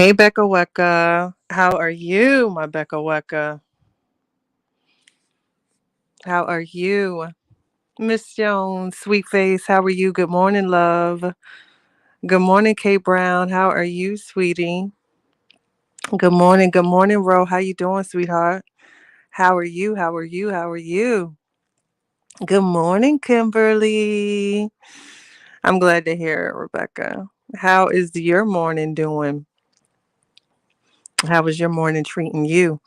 Hey, Becca Wecca. How are you, my Becca Wecca? How are you? Miss Jones, sweet face, how are you? Good morning, love. Good morning, Kate Brown. How are you, sweetie? Good morning, Ro. How you doing, sweetheart? How are you? How are you? How are you? Good morning, Kimberly. I'm glad to hear it, Rebecca. How is your morning doing? How is your morning treating you?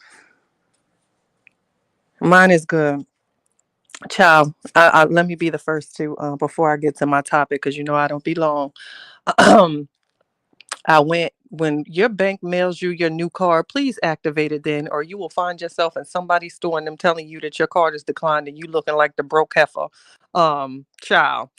Mine is good. Child, let me be the first to before I get to my topic because you know I don't be long. I went when your bank mails you your new card, please activate it then, or you will find yourself in somebody's store and them telling you that your card is declined and you looking like the broke heifer. Child.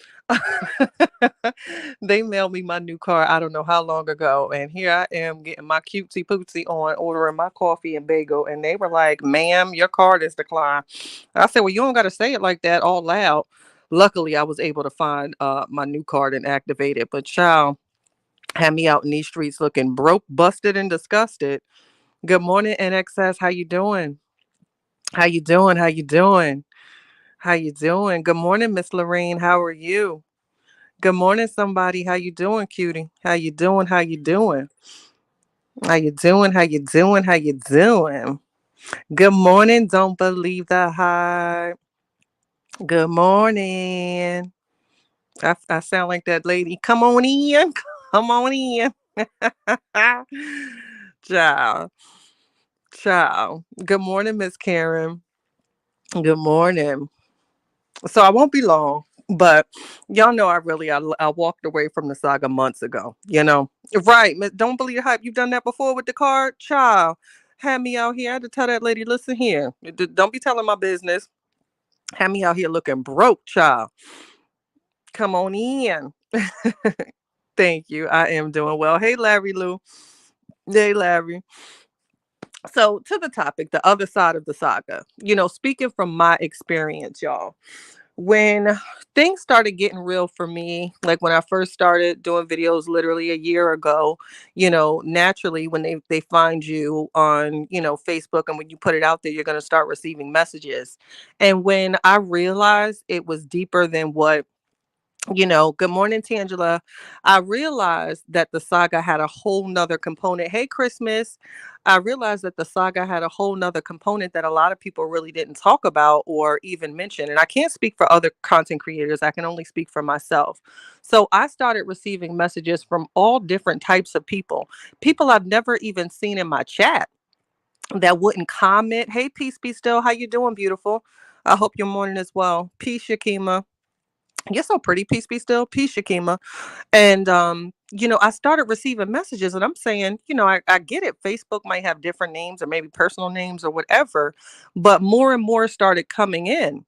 They mailed me my new card I don't know how long ago, and here I am getting my cutesy pootsy on, ordering my coffee and bagel, and they were like, "Ma'am, your card is declined." I said, "Well, you don't got to say it like that all loud." Luckily, I was able to find my new card and activate it, but child had me out in these streets looking broke, busted, and disgusted. Good morning, NXS. How you doing? How you doing? How you doing? How you doing? Good morning, Miss Lorraine. How are you? Good morning, somebody. How you doing, cutie? How you doing? How you doing? How you doing? How you doing? How you doing? Good morning. Don't believe the hype. Good morning. I sound like that lady. Come on in. Come on in. Ciao. Ciao. Good morning, Miss Karen. Good morning. So I won't be long, but y'all know I walked away from the saga months ago. Right? Don't believe the hype. You've done that before with the card, child. Had me out here. I had to tell that lady, listen here. Don't be telling my business. Had me out here looking broke, child. Come on in. Thank you. I am doing well. Hey, Larry Lou. Hey, Larry. So to the topic, the other side of the saga. Speaking from my experience, y'all. When things started getting real for me, like when I first started doing videos literally a year ago, naturally when they find you on, Facebook, and when you put it out there, you're going to start receiving messages. And when I realized it was deeper than what good morning, Tangela. I realized that the saga had a whole nother component. Hey, Christmas. I realized that the saga had a whole nother component that a lot of people really didn't talk about or even mention. And I can't speak for other content creators. I can only speak for myself. So I started receiving messages from all different types of people I've never even seen in my chat that wouldn't comment. Hey, peace be still. How you doing, beautiful? I hope your morning is well. Peace, Shakima. You're so pretty. Peace be still. Peace, Shakima. And I started receiving messages and I'm saying, I get it. Facebook might have different names or maybe personal names or whatever, but more and more started coming in.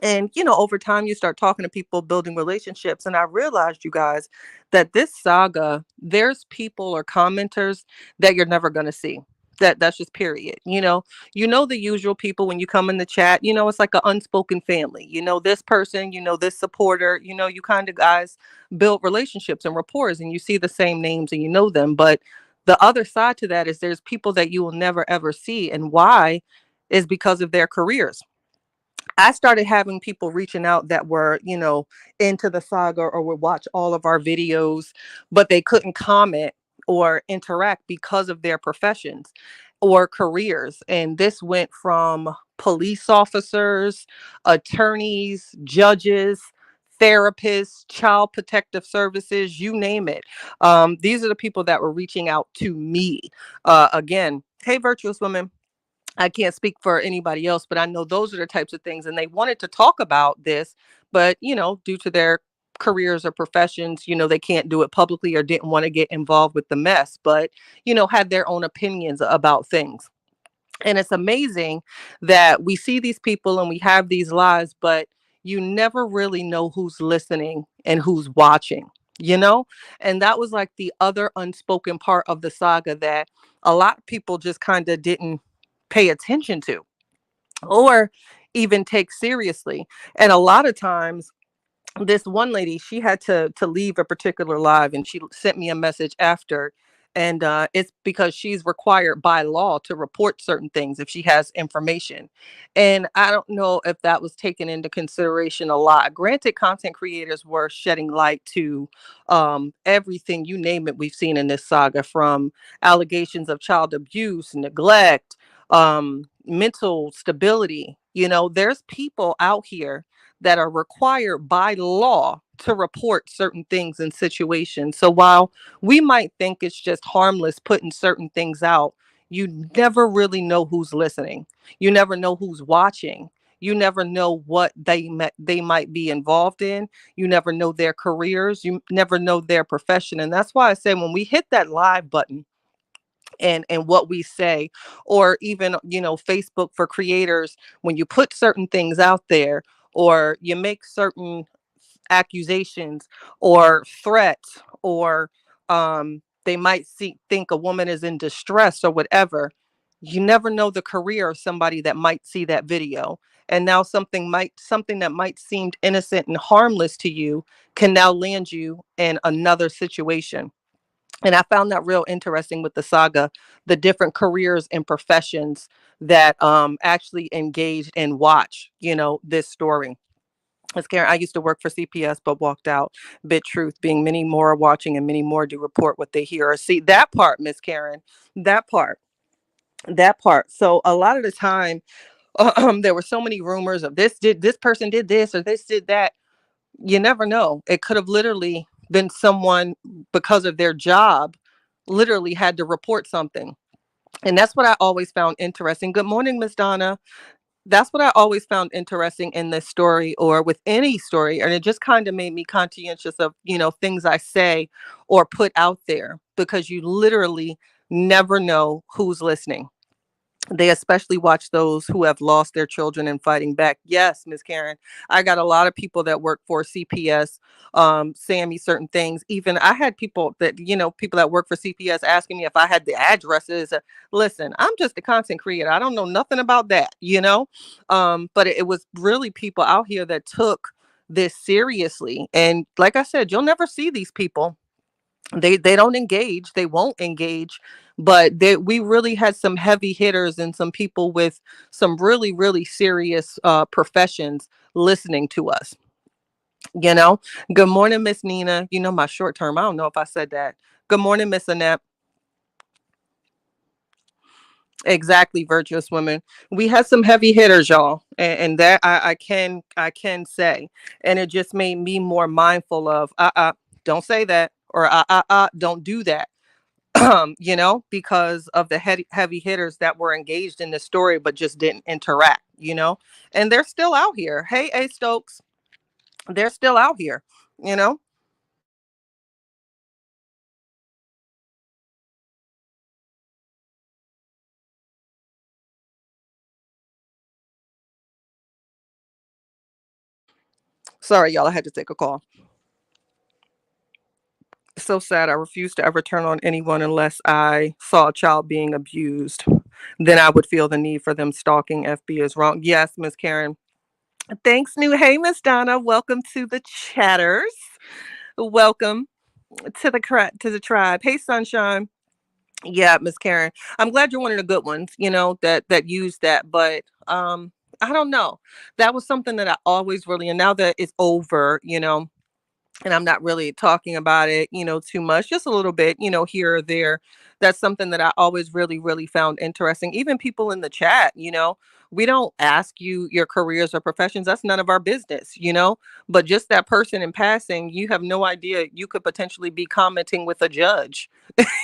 And over time you start talking to people, building relationships. And I realized, you guys, that this saga, there's people or commenters that you're never gonna see. That's just period. The usual people when you come in the chat, it's like an unspoken family. This person, this supporter, you kind of guys build relationships and rapport and you see the same names and you know them. But the other side to that is there's people that you will never ever see. And why is because of their careers. I started having people reaching out that were, into the saga or would watch all of our videos, but they couldn't comment or interact because of their professions or careers. And this went from police officers, attorneys, judges, therapists, child protective services, you name it. These are the people that were reaching out to me. Again, hey, virtuous women. I can't speak for anybody else, but I know those are the types of things. And they wanted to talk about this, but, due to their careers or professions, they can't do it publicly or didn't want to get involved with the mess, but, had their own opinions about things. And it's amazing that we see these people and we have these lives, but you never really know who's listening and who's watching, you know? And that was like the other unspoken part of the saga that a lot of people just kind of didn't pay attention to or even take seriously. And a lot of times this one lady, she had to leave a particular live and she sent me a message after, And it's because she's required by law to report certain things if she has information. And I don't know if that was taken into consideration a lot. Granted, content creators were shedding light to everything, you name it, we've seen in this saga, from allegations of child abuse, neglect, mental stability. There's people out here that are required by law to report certain things and situations. So while we might think it's just harmless putting certain things out, you never really know who's listening. You never know who's watching. You never know what they might be involved in. You never know their careers. You never know their profession. And that's why I say, when we hit that live button, and what we say, or even Facebook for creators, when you put certain things out there, or you make certain accusations or threats, or they might think a woman is in distress or whatever, you never know the career of somebody that might see that video. And now something that might seem innocent and harmless to you can now land you in another situation. And I found that real interesting with the saga, the different careers and professions that actually engaged and watch, this story. As Karen, I used to work for CPS but walked out. Bit truth being, many more are watching and many more do report what they hear or see. That part, Miss Karen, that part, that part. So a lot of the time, there were so many rumors of this person did this or this did that. You never know. It could have literally been someone, because of their job, literally had to report something. And that's what I always found interesting. Good morning, Miss Donna. That's what I always found interesting in this story, or with any story. And it just kind of made me conscientious of, things I say or put out there, because you literally never know who's listening. They especially watch those who have lost their children and fighting back. Yes, Miss Karen, I got a lot of people that work for CPS saying me certain things. Even I had people that work for CPS asking me if I had the addresses. Listen, I'm just a content creator. I don't know nothing about that. But it was really people out here that took this seriously. And like I said, you'll never see these people. They don't engage, they won't engage. But we really had some heavy hitters and some people with some really really serious professions listening to us. you know Good morning, Miss Nina. My short term, I don't know if I said that. Good morning, Miss Annette. Exactly, virtuous women. We had some heavy hitters, y'all, and that I can say. And it just made me more mindful of, don't say that, or don't do that. Because of the heavy hitters that were engaged in the story but just didn't interact. And they're still out here. Hey, A Stokes, they're still out here, you know. Sorry, y'all, I had to take a call. So sad. I refuse to ever turn on anyone unless I saw a child being abused. Then I would feel the need for them stalking. FB is wrong. Yes, Miss Karen. Thanks, new. Hey, Miss Donna. Welcome to the chatters. Welcome to the tribe. Hey, Sunshine. Yeah, Miss Karen. I'm glad you're one of the good ones, that used that. But I don't know. That was something that I always really, and now that it's over, and I'm not really talking about it, too much, just a little bit, here or there. That's something that I always really, really found interesting. Even people in the chat, we don't ask you your careers or professions. That's none of our business. But just that person in passing, you have no idea. You could potentially be commenting with a judge.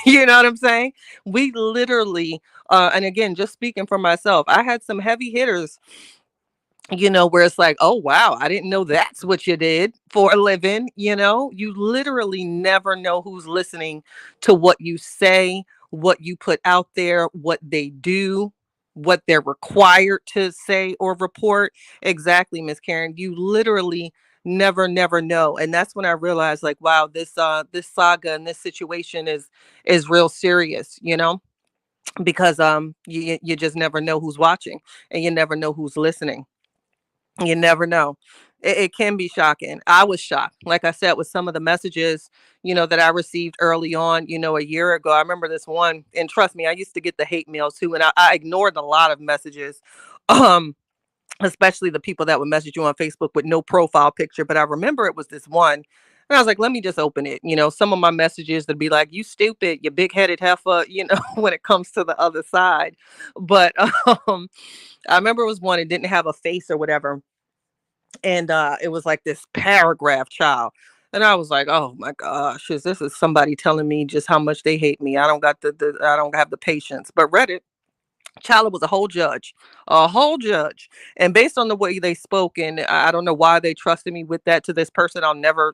You know what I'm saying? We literally, and again, just speaking for myself, I had some heavy hitters, where it's like, oh, wow, I didn't know that's what you did for a living. You literally never know who's listening to what you say, what you put out there, what they do, what they're required to say or report. Exactly, Miss Karen. You literally never know. And that's when I realized, like, wow, this saga and this situation is real serious, because you just never know who's watching, and you never know who's listening. You never know. It can be shocking. I was shocked, like I said, with some of the messages, that I received early on, a year ago. I remember this one, and trust me, I used to get the hate mail too, and I ignored a lot of messages. Um, Especially the people that would message you on Facebook with no profile picture. But I remember it was this one. And I was like, let me just open it. Some of my messages would be like, you stupid, you big headed heifer, when it comes to the other side. But I remember it was one, it didn't have a face or whatever. And it was like this paragraph, child. And I was like, oh my gosh, this is somebody telling me just how much they hate me. I don't got I don't have the patience. But read it. Child was a whole judge. And based on the way they spoke, and I don't know why they trusted me with that. To this person, I'll never,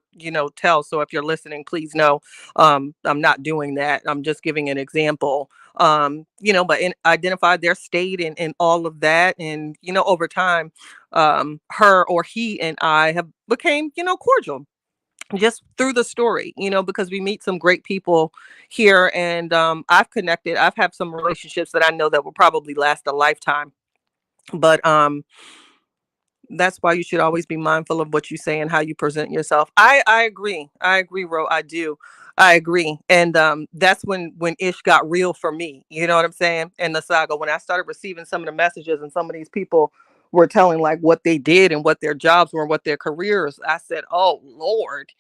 tell. So if you're listening, please know, I'm not doing that. I'm just giving an example. But identified their state and all of that. And, over time, her or he and I have became, cordial just through the story, because we meet some great people here. And I've had some relationships that I know that will probably last a lifetime. But that's why you should always be mindful of what you say and how you present yourself. I agree. I agree, Ro. I do. I agree. And that's when ish got real for me. You know what I'm saying? And the saga, when I started receiving some of the messages and some of these people were telling like what they did and what their jobs were, what their careers, I said, oh Lord,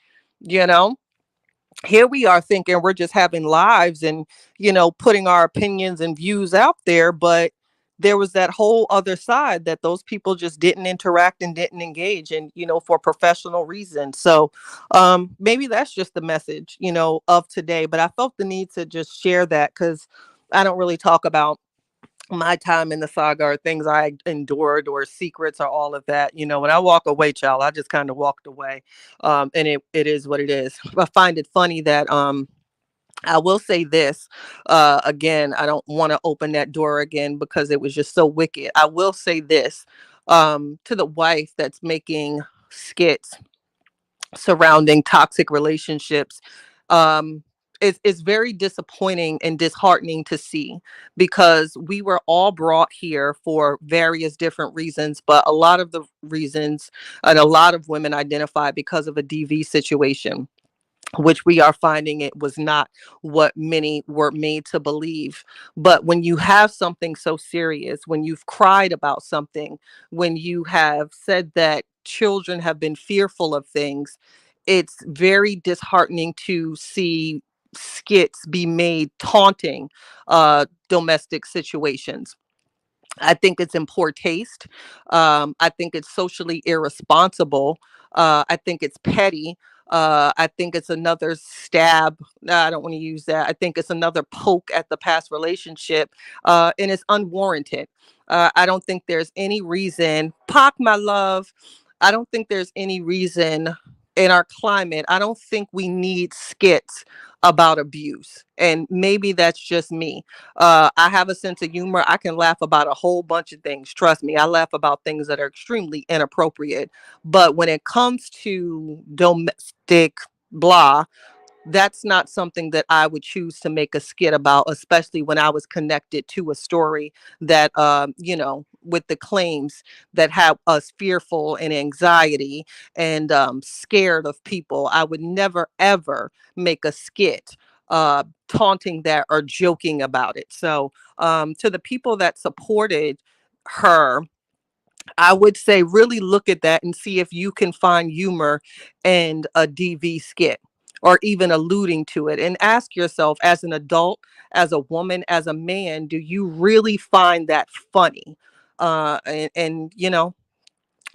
you know here we are thinking we're just having lives and putting our opinions and views out there, but there was that whole other side that those people just didn't interact and didn't engage in, for professional reasons. So maybe that's just the message, of today. But I felt the need to just share that because I don't really talk about my time in the saga or things I endured or secrets or all of that. When I walk away, child, I just kind of walked away. And it is what it is. I find it funny that I will say this again, I don't want to open that door again because it was just so wicked. I will say this to the wife that's making skits surrounding toxic relationships. um it's very disappointing and disheartening to see because we were all brought here for various different reasons, but a lot of the reasons and a lot of women identify because of a DV situation, which we are finding it was not what many were made to believe. But when you have something so serious, when you've cried about something, when you have said that children have been fearful of things, it's very disheartening to see skits be made taunting domestic situations. I think it's in poor taste. I think it's socially irresponsible. I think it's petty. I think it's another stab. I don't want to use that. I think it's another poke at the past relationship, and it's unwarranted. I don't think there's any reason, Pac, my love. I don't think there's any reason in our climate. I don't think we need skits about abuse. And maybe that's just me. I have a sense of humor. I can laugh about a whole bunch of things. Trust me, I laugh about things that are extremely inappropriate. But when it comes to domestic blah, that's not something that I would choose to make a skit about, especially when I was connected to a story that, with the claims that have us fearful and anxiety and scared of people. I would never, ever make a skit taunting that or joking about it. So, to the people that supported her, I would say really look at that and see if you can find humor in a DV skit or even alluding to it, and ask yourself as an adult, as a woman, as a man, do you really find that funny? And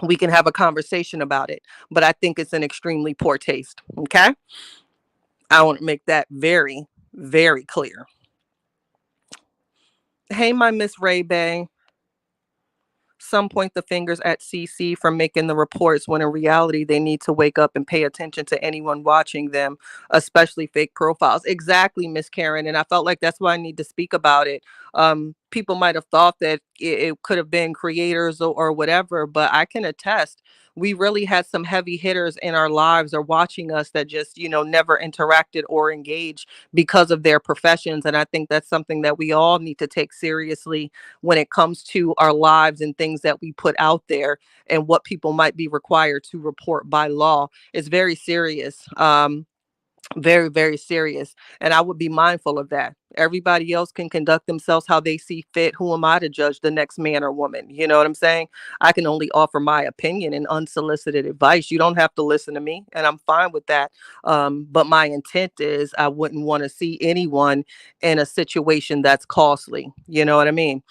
we can have a conversation about it, but I think it's an extremely poor taste. Okay. I want to make that very, very clear. Hey, my Miss Ray Bay. Some point the fingers at CC for making the reports when in reality they need to wake up and pay attention to anyone watching them, especially fake profiles. Exactly, Miss Karen. And I felt like that's why I need to speak about it. people might have thought that it could have been creators or whatever, but I can attest we really had some heavy hitters in our lives or watching us that just, never interacted or engaged because of their professions. And I think that's something that we all need to take seriously when it comes to our lives and things that we put out there and what people might be required to report by law. It's very serious. Very, very serious. And I would be mindful of that. Everybody else can conduct themselves how they see fit. Who am I to judge the next man or woman? You know what I'm saying? I can only offer my opinion and unsolicited advice. You don't have to listen to me, and I'm fine with that. But my intent is I wouldn't want to see anyone in a situation that's costly. You know what I mean?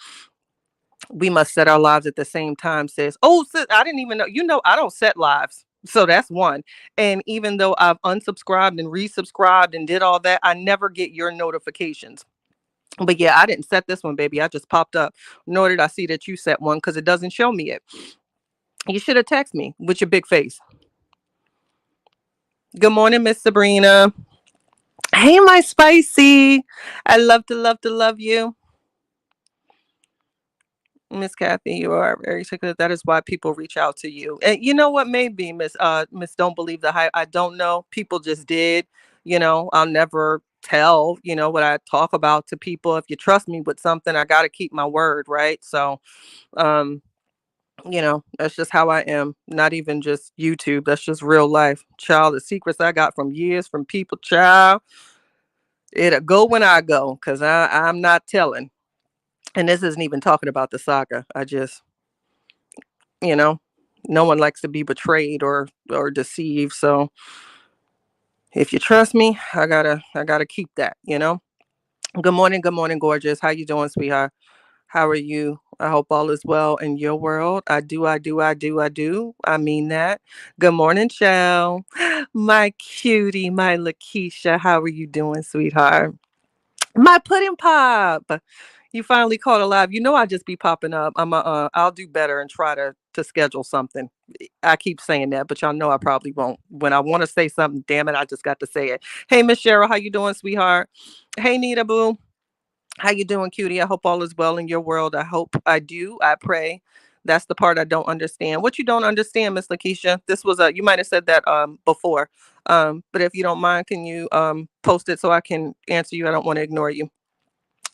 We must set our lives at the same time, sis. Oh, sis, I didn't even know. I don't set lives. So that's one. And even though I've unsubscribed and resubscribed and did all that, I never get your notifications. But yeah, I didn't set this one, baby. I just popped up. Nor did I see that you set one because it doesn't show me it. You should have texted me with your big face. Good morning, Miss Sabrina. Hey, my spicy. I love to love you. Miss Kathy, you are very secretive. That is why people reach out to you. And you know what? Maybe Miss Don't Believe the Hype. I don't know. People just did. I'll never tell, what I talk about to people. If you trust me with something, I gotta keep my word, right? So um, that's just how I am. Not even just YouTube. That's just real life. Child, the secrets I got from years from people, child, it'll go when I go, because I'm not telling. And this isn't even talking about the saga. I just you know no one likes to be betrayed or deceived, so if you trust me, I gotta keep that. Good morning, gorgeous. How you doing, sweetheart? How are you? I hope all is well in your world. I mean that. Good morning, Shell. My cutie, my Lakeisha. How are you doing, sweetheart? My pudding pop. You finally caught alive. I just be popping up. I'll do better and try to schedule something. I keep saying that, but y'all know I probably won't. When I want to say something, damn it, I just got to say it. Hey, Miss Cheryl, how you doing, sweetheart? Hey, Nita Boo. How you doing, cutie? I hope all is well in your world. I hope I do. I pray. That's the part I don't understand. What you don't understand, Miss Lakeisha? This was you might have said that before. But if you don't mind, can you post it so I can answer you? I don't want to ignore you.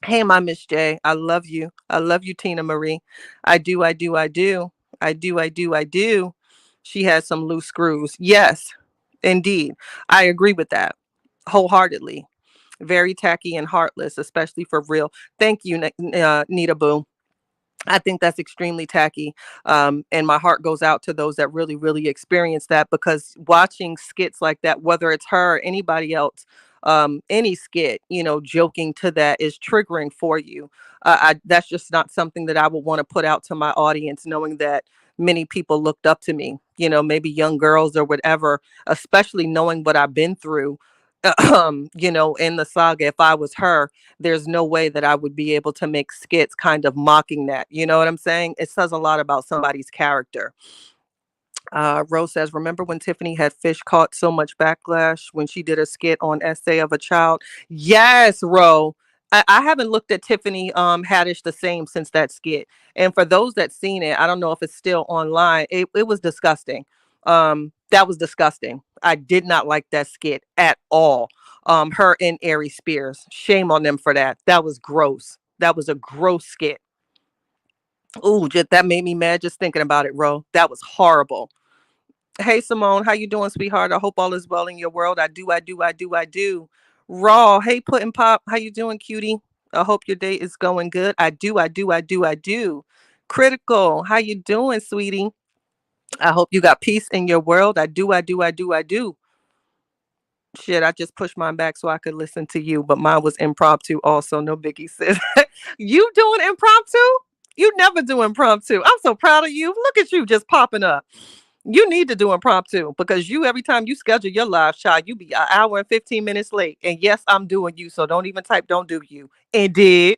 Hey, my Miss J. I love you. I love you, Tina Marie. I do, I do, I do. I do, I do, I do. She has some loose screws. Yes, indeed. I agree with that wholeheartedly. Very tacky and heartless, especially for real. Thank you, Nita Boo. I think that's extremely tacky. And my heart goes out to those that really, really experience that, because watching skits like that, whether it's her or anybody else, any skit, joking to that is triggering for you. That's just not something that I would want to put out to my audience, knowing that many people looked up to me, maybe young girls or whatever, especially knowing what I've been through. In the saga, if I was her, there's no way that I would be able to make skits kind of mocking that. You know what I'm saying? It says a lot about somebody's character. Rose says, remember when Tiffany had fish caught so much backlash when she did a skit on Essay of a Child? Yes, Ro. I haven't looked at Tiffany Haddish the same since that skit. And for those that seen it, I don't know if it's still online. It was disgusting. That was disgusting. I did not like that skit at all. Her and Ari Spears. Shame on them for that. That was gross. That was a gross skit. Ooh, just that made me mad just thinking about it, Ro. That was horrible. Hey, Simone, how you doing, sweetheart? I hope all is well in your world. I do, I do, I do, I do. Raw, hey, Puddin' Pop, how you doing, cutie? I hope your day is going good. I do, I do, I do, I do. Critical, how you doing, sweetie? I hope you got peace in your world. I do, I do, I do, I do. Shit, I just pushed mine back so I could listen to you, but mine was impromptu also. No biggie, sis. You doing impromptu? You never do impromptu. I'm so proud of you. Look at you just popping up. You need to do impromptu, because every time you schedule your live shot, you be an hour and 15 minutes late. And yes, I'm doing you. So don't even type don't do you. Indeed.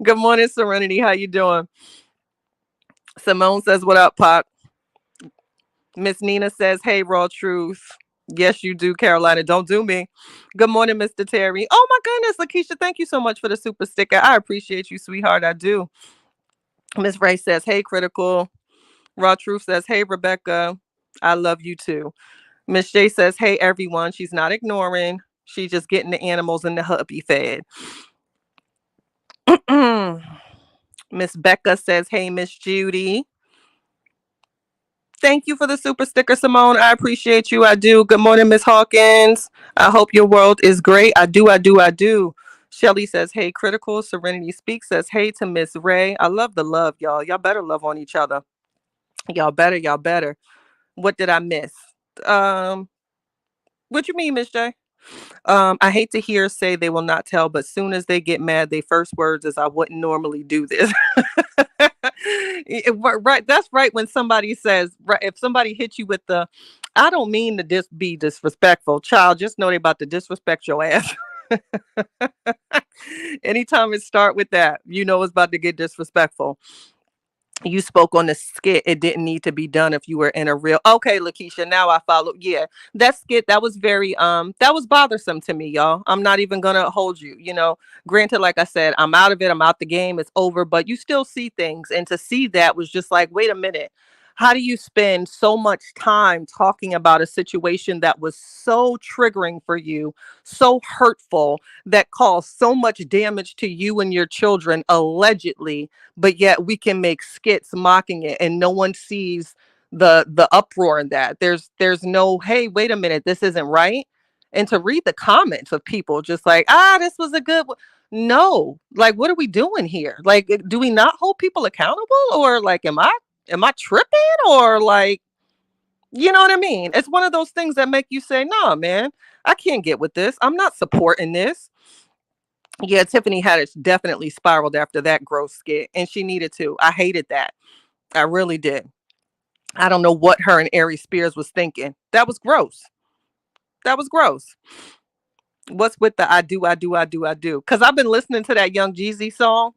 Good morning, Serenity. How you doing? Simone says, what up, Pop? Miss Nina says, hey, raw truth. Yes, you do, Carolina. Don't do me. Good morning, Mr. Terry. Oh my goodness, Lakeisha, thank you so much for the super sticker. I appreciate you, sweetheart. I do. Miss Ray says, "Hey, critical." Raw Truth says, "Hey, Rebecca. I love you too." Miss J says, "Hey, everyone." She's not ignoring. She's just getting the animals in the hubby fed. Miss Becca says, "Hey, Miss Judy. Thank you for the super sticker, Simone. I appreciate you. I do. Good morning, Miss Hawkins. I hope your world is great. I do. I do. I do." Shelly says, "Hey, critical." Serenity Speaks says, "Hey to Miss Ray." I love the love, y'all. Y'all better love on each other. Y'all better. Y'all better. What did I miss? Um, what you mean, Miss J? I hate to hear say they will not tell, but soon as they get mad, their first words is, "I wouldn't normally do this." Right, that's right. When somebody says, right, if somebody hits you with the, "I don't mean to be disrespectful," child, just know they about to disrespect your ass. Anytime it start with that, you know it's about to get disrespectful. You spoke on the skit. It didn't need to be done if you were in a real. Okay, Lakeisha, now I follow. Yeah, that skit, that was very that was bothersome to me, y'all. I'm not even gonna hold you. Granted, like I said, I'm out of it. I'm out the game. It's over. But you still see things, and to see that was just like, wait a minute. How do you spend so much time talking about a situation that was so triggering for you, so hurtful, that caused so much damage to you and your children, allegedly, but yet we can make skits mocking it and no one sees the uproar in that. There's no, "Hey, wait a minute, this isn't right." And to read the comments of people just like, "This was a good one." No, like, what are we doing here? Like, do we not hold people accountable, or like, am I tripping, or like, you know what I mean? It's one of those things that make you say, "Nah, man, I can't get with this. I'm not supporting this." Yeah, Tiffany Haddish definitely spiraled after that gross skit, and she needed to. I hated that. I really did. I don't know what her and Ari Spears was thinking. That was gross. That was gross. What's with the "I do, I do, I do, I do"? Because I've been listening to that Young Jeezy song.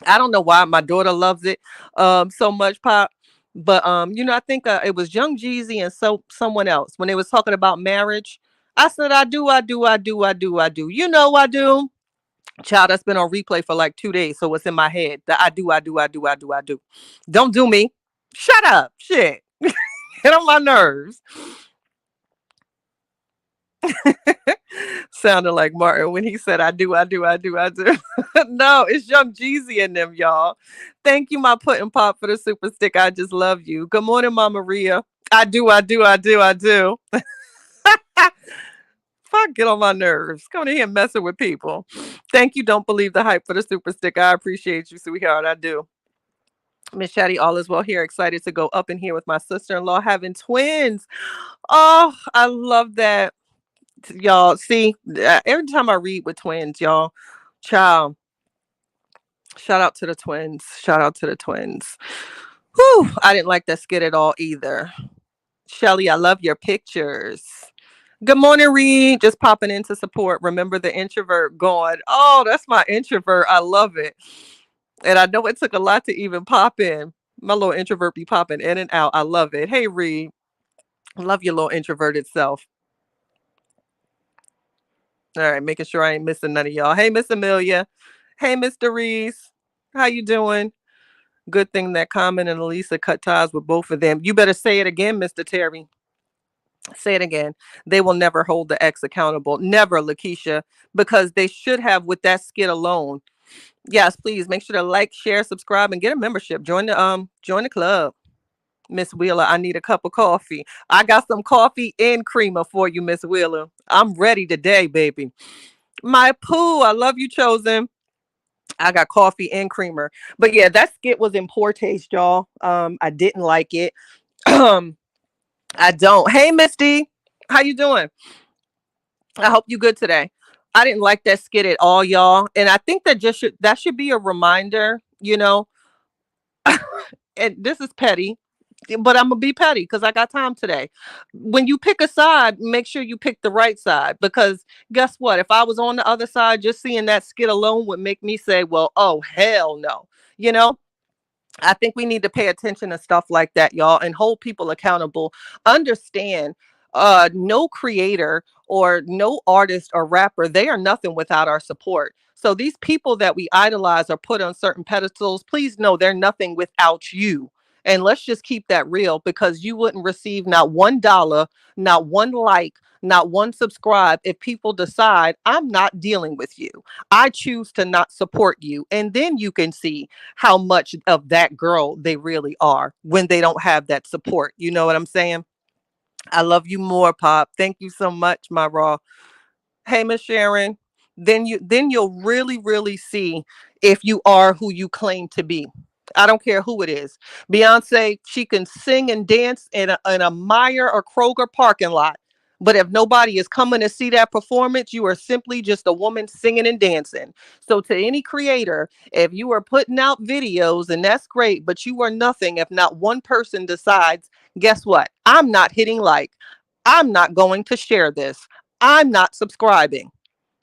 I don't know why my daughter loves it so much, Pop. But I think it was Young Jeezy and someone else when they was talking about marriage. I said, "I do, I do, I do, I do, I do." I do. Child, that's been on replay for like 2 days, so it's in my head. The "I do, I do, I do, I do, I do." Don't do me. Shut up. Shit. Get on my nerves. Sounded like Martin when he said, "I do, I do, I do, I do." No, it's Young Jeezy in them, y'all. Thank you, my Puddin' Pop, for the super stick. I just love you. Good morning, Mama Maria. I do, I do, I do, I do. Fuck, get on my nerves. Coming in here messing with people. Thank you. Don't believe the hype for the super stick. I appreciate you, sweetheart. I do. Miss Chatty, all is well here. Excited to go up in here with my sister-in-law having twins. Oh, I love that. Y'all see, every time I read with twins, y'all, child, shout out to the twins. Shout out to the twins. Whew, I didn't like that skit at all either. Shelly, I love your pictures. Good morning, Reed. Just popping in to support. Remember the introvert going. Oh, that's my introvert. I love it. And I know it took a lot to even pop in. My little introvert be popping in and out. I love it. Hey, Reed. Love your little introverted self. All right, making sure I ain't missing none of y'all. Hey, Miss Amelia. Hey, Mr. Reese. How you doing? Good thing that Common and Elisa cut ties with both of them. You better say it again, Mr. Terry. Say it again. They will never hold the ex accountable. Never, Lakeisha, because they should have with that skit alone. Yes, please make sure to like, share, subscribe, and get a membership. Join the club. Miss Wheeler, I need a cup of coffee. I got some coffee and creamer for you, Miss Wheeler. I'm ready today, baby. My poo, I love you, Chosen. I got coffee and creamer. But yeah, that skit was in poor taste, y'all. I didn't like it. I don't. Hey, Misty, how you doing? I hope you good today. I didn't like that skit at all, y'all. And I think that should be a reminder, and this is petty, but I'm gonna be petty because I got time today. When you pick a side, make sure you pick the right side, because guess what? If I was on the other side, just seeing that skit alone would make me say, "Well, oh hell no." You know, I think we need to pay attention to stuff like that, y'all, and hold people accountable. Understand. no creator or no artist or rapper, they are nothing without our support. So these people that we idolize or put on certain pedestals, please know they're nothing without you. And let's just keep that real, because you wouldn't receive not $1, not one like, not one subscribe if people decide I'm not dealing with you. I choose to not support you. And then you can see how much of that girl they really are when they don't have that support. You know what I'm saying? I love you more, Pop. Thank you so much, my raw. Hey, Miss Sharon. Then you'll really, really see if you are who you claim to be. I don't care who it is. Beyonce, she can sing and dance in a Meyer or Kroger parking lot. But if nobody is coming to see that performance, you are simply just a woman singing and dancing. So to any creator, if you are putting out videos, and that's great, but you are nothing if not one person decides, guess what? I'm not hitting like. I'm not going to share this. I'm not subscribing.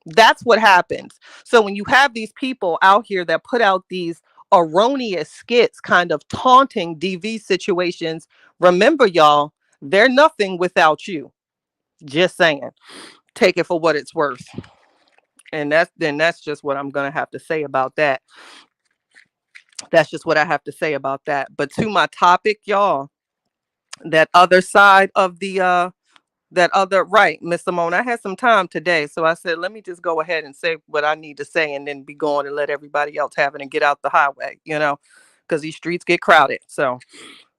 That's what happens. So when you have these people out here that put out these erroneous skits, kind of taunting DV situations, remember, y'all, they're nothing without you. Just saying. Take it for what it's worth. And that's just what I'm gonna have to say about that. That's just what I have to say about that. But to my topic, y'all, that other side of the that other right, Miss Simone, I had some time today, so I said let me just go ahead and say what I need to say and then be going and let everybody else have it and get out the highway, because these streets get crowded. So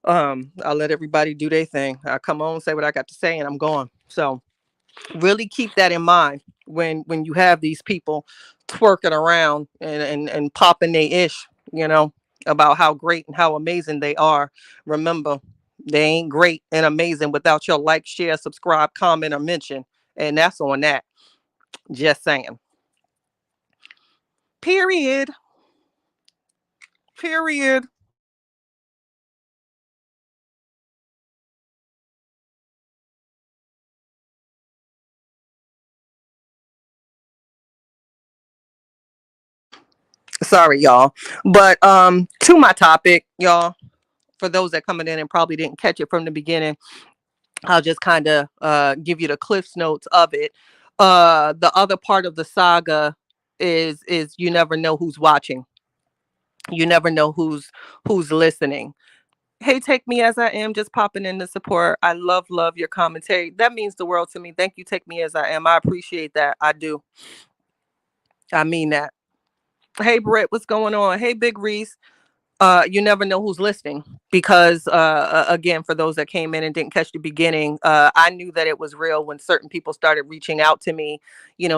I'll let everybody do their thing. I come on, say what I got to say, and I'm gone. So really keep that in mind when you have these people twerking around and popping they ish, about how great and how amazing they are. Remember, they ain't great and amazing without your like, share, subscribe, comment, or mention. And that's on that. Just saying. Period. Period. Sorry, y'all. But to my topic, y'all, for those that coming in and probably didn't catch it from the beginning, I'll just kind of give you the cliffs notes of it. The other part of the saga is you never know who's watching. You never know who's listening. Hey, take me as I am, just popping in to support. I love your commentary. That means the world to me. Thank you, take me as I am. I appreciate that. I do. I mean that. Hey, Britt, what's going on? Hey, Big Reese. You never know who's listening, because again, for those that came in and didn't catch the beginning, I knew that it was real when certain people started reaching out to me,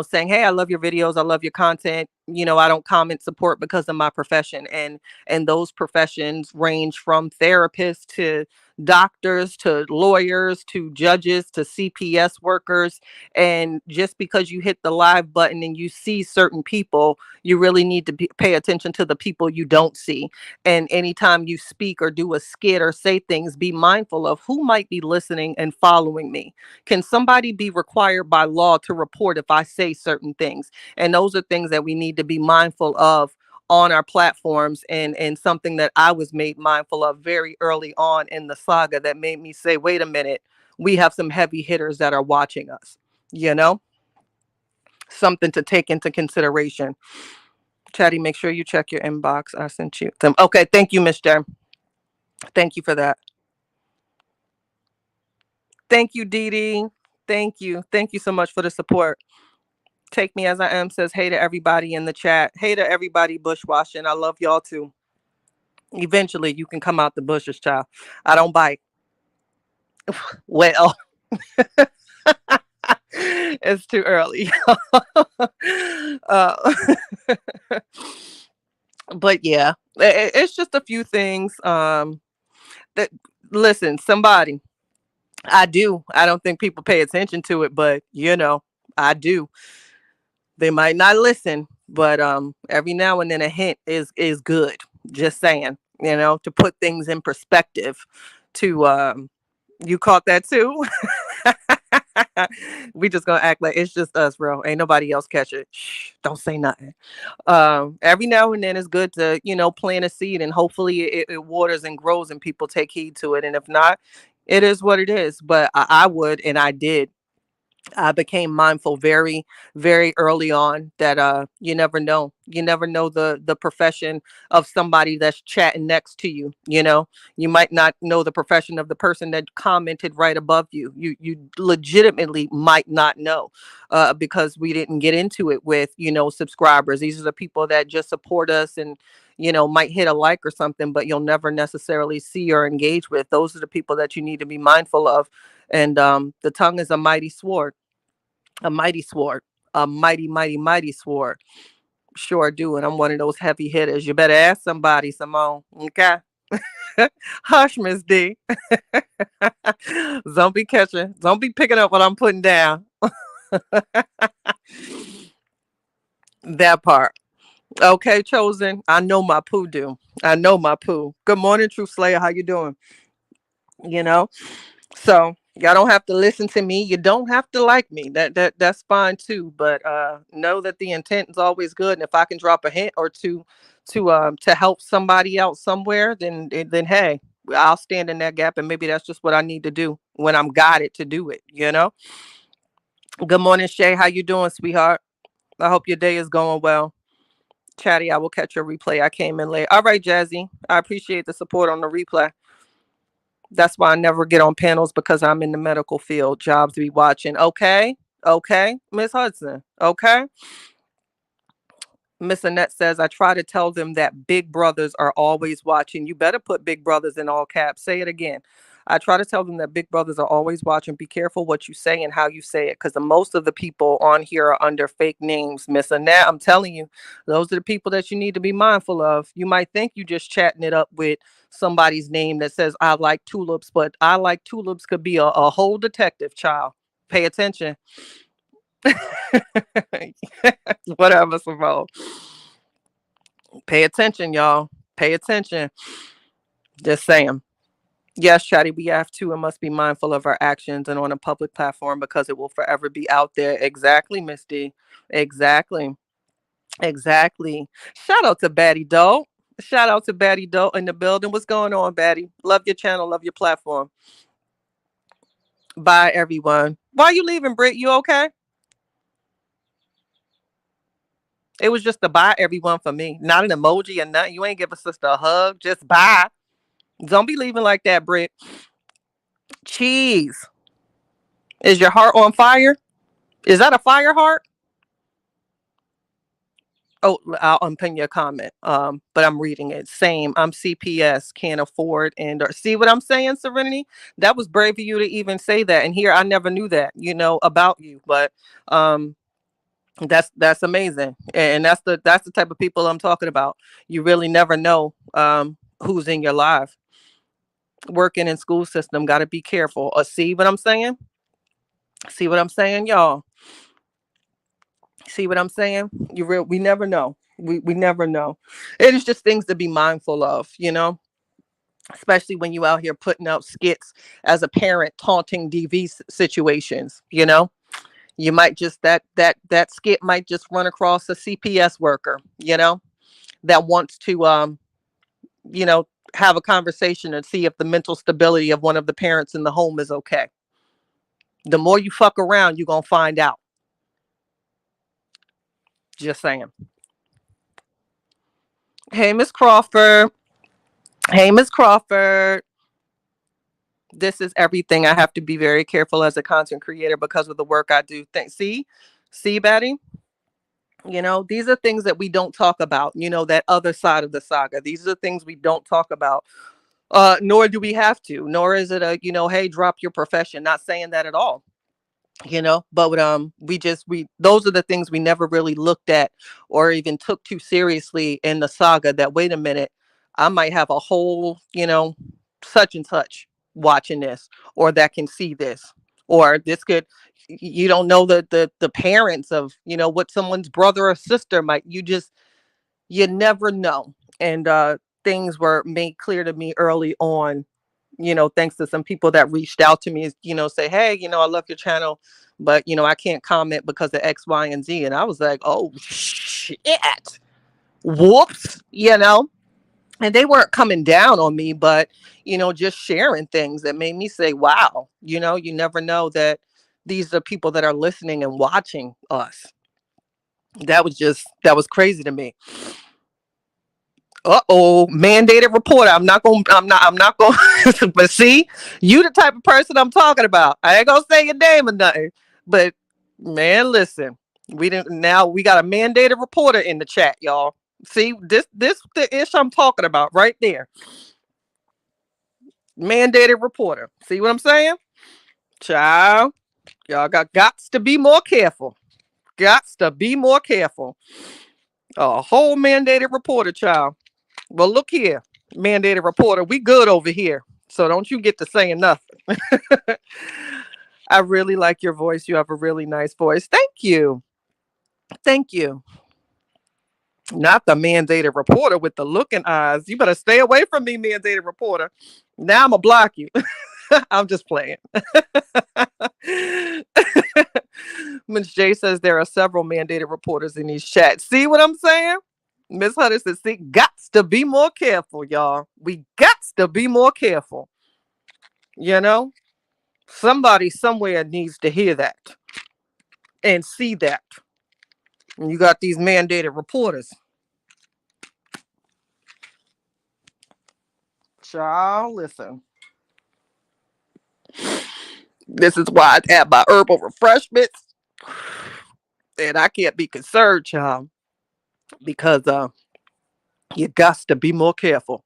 saying, hey, I love your videos, I love your content. I don't comment support because of my profession, and those professions range from therapists to doctors to lawyers to judges to CPS workers. And just because you hit the live button and you see certain people, you really need to pay attention to the people you don't see. And anytime you speak or do a skit or say things, be mindful of who might be listening and following me. Can somebody be required by law to report if I say certain things? And those are things that we need to be mindful of on our platforms, and something that I was made mindful of very early on in the saga that made me say, wait a minute, we have some heavy hitters that are watching us, you know? Something to take into consideration. Chatty, make sure you check your inbox. I sent you some. Okay, thank you, Miss J. Thank you for that. Thank you, Dee Dee. Thank you. Thank you so much for the support. Take me as I am says, hey to everybody in the chat. Hey to everybody bushwashing. I love y'all too. Eventually, you can come out the bushes, child. I don't bite. Well, it's too early. uh, but yeah, it's just a few things. That listen, somebody. I do. I don't think people pay attention to it, but I do. They might not listen, but every now and then a hint is good. Just saying, to put things in perspective. To You caught that too? We just gonna act like it's just us, bro. Ain't nobody else catch it. Shh, don't say nothing. Every now and then it's good to plant a seed, and hopefully it waters and grows and people take heed to it. And if not, It is what it is. But I would, and I did, I became mindful very, very early on that you never know. You never know the profession of somebody that's chatting next to you. You know, you might not know the profession of the person that commented right above you. You legitimately might not know, because we didn't get into it with, subscribers. These are the people that just support us and, might hit a like or something, but you'll never necessarily see or engage with. Those are the people that you need to be mindful of. And the tongue is a mighty sword, a mighty sword, a mighty, mighty, mighty sword. Sure do. And I'm one of those heavy hitters. You better ask somebody, Simone. Okay. Hush, Miss D. Don't be catching. Don't be picking up what I'm putting down. That part. Okay, chosen. I know my poo do. I know my poo. Good morning, True Slayer. How you doing? You know? So y'all don't have to listen to me. You don't have to like me. That's fine too. But know that the intent is always good. And if I can drop a hint or two to help somebody out somewhere, then hey, I'll stand in that gap. And maybe that's just what I need to do when I'm guided to do it. Good morning, Shay. How you doing, sweetheart? I hope your day is going well. Chatty, I will catch your replay. I came in late. All right, Jazzy. I appreciate the support on the replay. That's why I never get on panels, because I'm in the medical field. Jobs to be watching. Okay. Okay. Miss Hudson. Okay. Miss Annette says, I try to tell them that big brothers are always watching. You better put big brothers in all caps. Say it again. I try to tell them that big brothers are always watching. Be careful what you say and how you say it, because the most of the people on here are under fake names. Miss Annette, I'm telling you, those are the people that you need to be mindful of. You might think you just chatting it up with somebody's name that says, I like tulips, but I like tulips could be a whole detective, child. Pay attention. Whatever, Simone. Pay attention, y'all. Pay attention. Just saying. Yes, Chatty, we have to and must be mindful of our actions and on a public platform, because it will forever be out there. Exactly, Misty. Exactly. Exactly. Shout out to Batty Doe. Shout out to Batty Doe in the building. What's going on, Batty? Love your channel. Love your platform. Bye, everyone. Why are you leaving, Britt? You okay? It was just a bye, everyone, for me. Not an emoji or nothing. You ain't give a sister a hug. Just bye. Don't be leaving like that, Britt. Cheese. Is your heart on fire? Is that a fire heart? Oh, I'll unpin your comment. But I'm reading it. Same. I'm CPS, can't afford and or see what I'm saying, Serenity? That was brave of you to even say that. And here I never knew that, about you. But that's amazing. And that's the type of people I'm talking about. You really never know who's in your life. Working in school system, gotta be careful. See what I'm saying? See what I'm saying, y'all? See what I'm saying? We never know. We never know. It is just things to be mindful of, especially when you out here putting out skits as a parent, taunting DV situations. You might just that skit might just run across a CPS worker, that wants to you know have a conversation and see if the mental stability of one of the parents in the home is okay. The more you fuck around, you're gonna find out. Just saying. Hey, Miss Crawford. Hey, Miss Crawford. This is everything. I have to be very careful as a content creator because of the work I do. See, Betty? These are things that we don't talk about, that other side of the saga. These are the things we don't talk about. Nor do we have to, nor is it a, hey, drop your profession. Not saying that at all. But we those are the things we never really looked at or even took too seriously in the saga. That, wait a minute, I might have a whole, such and such watching this, or that can see this, or this could, you don't know the parents of, what someone's brother or sister might, you never know. And things were made clear to me early on, thanks to some people that reached out to me, say, hey, I love your channel, but, I can't comment because of X, Y, and Z. And I was like, oh, shit. Whoops. And they weren't coming down on me, but, just sharing things that made me say, wow, you never know that these are people that are listening and watching us. That was crazy to me. Uh-oh, mandated reporter. I'm not going but see, you the type of person I'm talking about. I ain't gonna say your name or nothing. But man, listen, we got a mandated reporter in the chat, y'all. See, this the ish I'm talking about right there. Mandated reporter. See what I'm saying? Child, y'all gots to be more careful. Gots to be more careful. A whole mandated reporter, child. Well, look here, mandated reporter. We good over here. So don't you get to saying nothing. I really like your voice. You have a really nice voice. Thank you. Thank you. Not the mandated reporter with the looking eyes. You better stay away from me, mandated reporter. Now I'm going to block you. I'm just playing. Miss J says there are several mandated reporters in these chats. See what I'm saying? Miss Hunter says, see, gots to be more careful, y'all. We gots to be more careful. You know, somebody somewhere needs to hear that and see that. And you got these mandated reporters. Child, listen. This is why I have my herbal refreshments. And I can't be concerned, child, because you got to be more careful.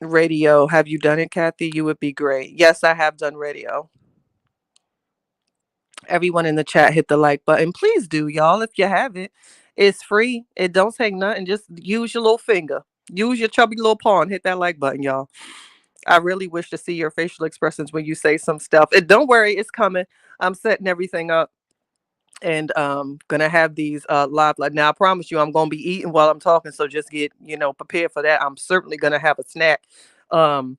Radio, have you done it, Kathy? You would be great. Yes, I have done radio. Everyone in the chat hit the like button. Please do, y'all, if you have it. It's free. It don't take nothing. Just use your little finger. Use your chubby little paw and hit that like button, y'all. I really wish to see your facial expressions when you say some stuff. And don't worry, it's coming. I'm setting everything up and gonna have these live. Like now, I promise you, I'm gonna be eating while I'm talking. So just get prepared for that. I'm certainly gonna have a snack, um,